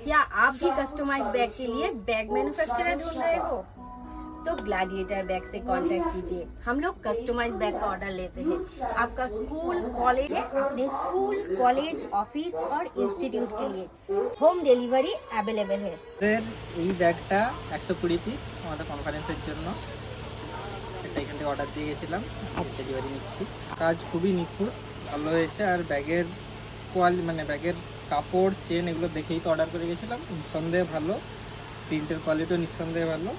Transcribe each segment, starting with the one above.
क्या आप भी कस्टमाइज बैग के लिए बैग मैन्युफैक्चरर ढूंढ रहे हो? तो ग्लैडिएटर बैग से कांटेक्ट कीजिए। हम लोग कस्टमाइज बैग का ऑर्डर लेते हैं। आपका स्कूल कॉलेज है, अपने स्कूल कॉलेज ऑफिस और इंस्टीट्यूट के लिए হোম ডেলিভারি অ্যাভেলেবেল है। এই ব্যাগটা 120 পিস আমাদের কনফারেন্সের জন্য, সেটা এখান থেকে অর্ডার দিয়ে গেছিলাম, ডেলিভারি নিচ্ছি। কাজ খুবই নিখুঁত, ভালো হয়েছে। আর ব্যাগের ব্যাগের কাপড় চেন এগুলো দেখেই তো অর্ডার করে গেছিলাম, নিঃসন্দেহে ভালো। প্রিন্টের কোয়ালিটিও নিঃসন্দেহে ভালো,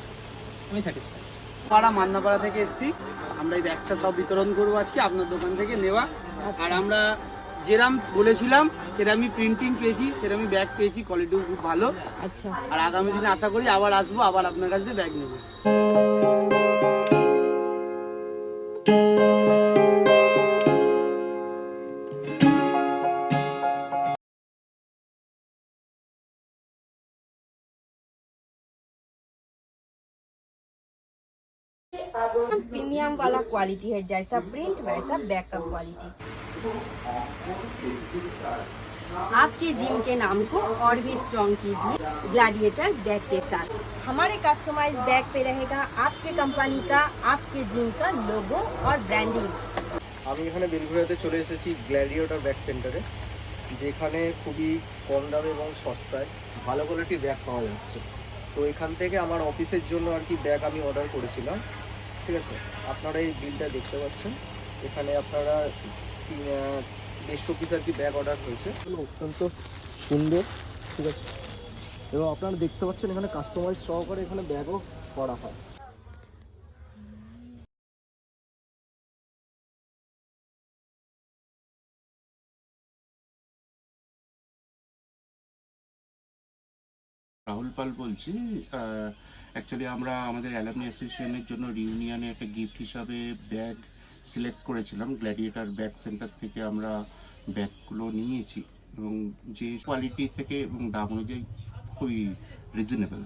আমি স্যাটিসফাইড। পাড়া মান্নাপাড়া থেকে এসেছি, আমরা এই ব্যাগটা সব বিতরণ করবো আজকে আপনার দোকান থেকে নেওয়া। আর আমরা যেরাম বলেছিলাম সেরামই প্রিন্টিং পেয়েছি, সেরামই ব্যাগ পেয়েছি, কোয়ালিটিও খুব ভালো। আচ্ছা, আর আগামী দিনে আশা করি আবার আসবো, আবার আপনার কাছ থেকে ব্যাগ নেবো। प्रीमियम वाला क्वालिटी है, जैसा प्रिंट वैसा बैग का क्वालिटी। आपके जिम के नाम को और भी स्ट्रॉन्ग कीजिए ग्लैडिएटर बैग के साथ। हमारे कस्टमाइज बैग पे रहेगा आपके कंपनी का, आपके जिम का लोगो और ब्रांडिंग। আমি এখানে বেলঘড়িয়াতে চলে এসেছি গ্ল্যাডিয়েটর ব্যাগ সেন্টারে, যেখানে খুবই কম দামে এবং সস্তায় ভালো কোয়ালিটির ব্যাগ পাওয়া যাচ্ছে। তো এখান থেকে আমার অফিসের জন্য আর কি ব্যাগ আমি অর্ডার করেছিলাম। ঠিক আছে, আপনারা এই বিলটা দেখতে পাচ্ছেন, এখানে আপনারা 150 পিস আর কি ব্যাগ অর্ডার হয়েছে, অত্যন্ত সুন্দর। ঠিক আছে, এবং আপনারা দেখতে পাচ্ছেন এখানে কাস্টমাইজ সহকারে এখানে ব্যাগও করা হয়। রাহুল পাল বলছি। অ্যাকচুয়ালি আমরা আমাদের অ্যালামনি অ্যাসোসিয়েশনের জন্য রিউনিয়নে একটা গিফট হিসাবে ব্যাগ সিলেক্ট করেছিলাম। গ্ল্যাডিয়েটর ব্যাগ সেন্টার থেকে আমরা ব্যাগগুলো নিয়েছি এবং যে কোয়ালিটি থেকে এবং দাম অনুযায়ী খুবই রিজনেবল।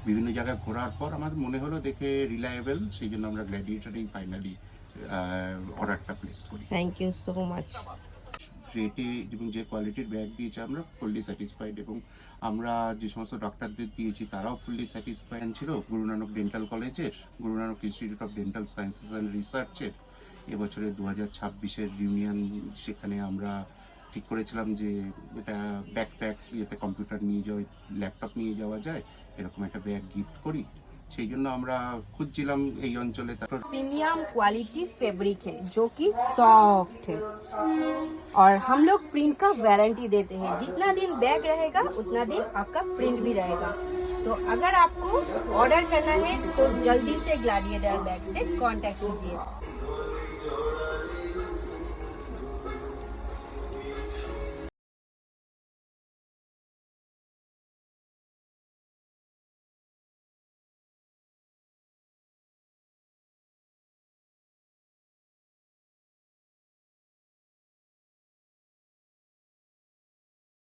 বিভিন্ন জায়গায় ঘোরার পর আমার মনে হলো দেখে রিলায়েবল, সেই জন্য আমরা গ্ল্যাডিয়েটরেই ফাইনালি অর্ডারটা প্লেস করি। Thank you so much. রেটে এবং যে কোয়ালিটির ব্যাগ দিয়েছে আমরা ফুললি স্যাটিসফাইড, এবং আমরা যে সমস্ত ডক্টরদের দিয়েছি তারাও ফুললি স্যাটিসফাইড ছিল। গুরু নানক ডেন্টাল কলেজের, Guru Nanak institute of dental sciences and রিসার্চের এবছরের 2026-এর ইউনিয়ন, সেখানে আমরা ঠিক করেছিলাম যে এটা ব্যাকপ্যাক, এতে কম্পিউটার নিয়ে যাওয়া, ল্যাপটপ নিয়ে যাওয়া যায়, এরকম একটা ব্যাগ গিফট করি। সেই জন্য আমরা খুঁজছিলাম এই অঞ্চলে। তারপর प्रीमियम क्वालिटी फैब्रिक है जो कि सॉफ्ट है, और हम लोग प्रिंट का वारंटी देते हैं। जितना दिन बैग रहेगा उतना दिन आपका प्रिंट भी रहेगा। तो अगर आपको ऑर्डर करना है तो जल्दी से ग्लैडिएटर बैग से कांटेक्ट कीजिए।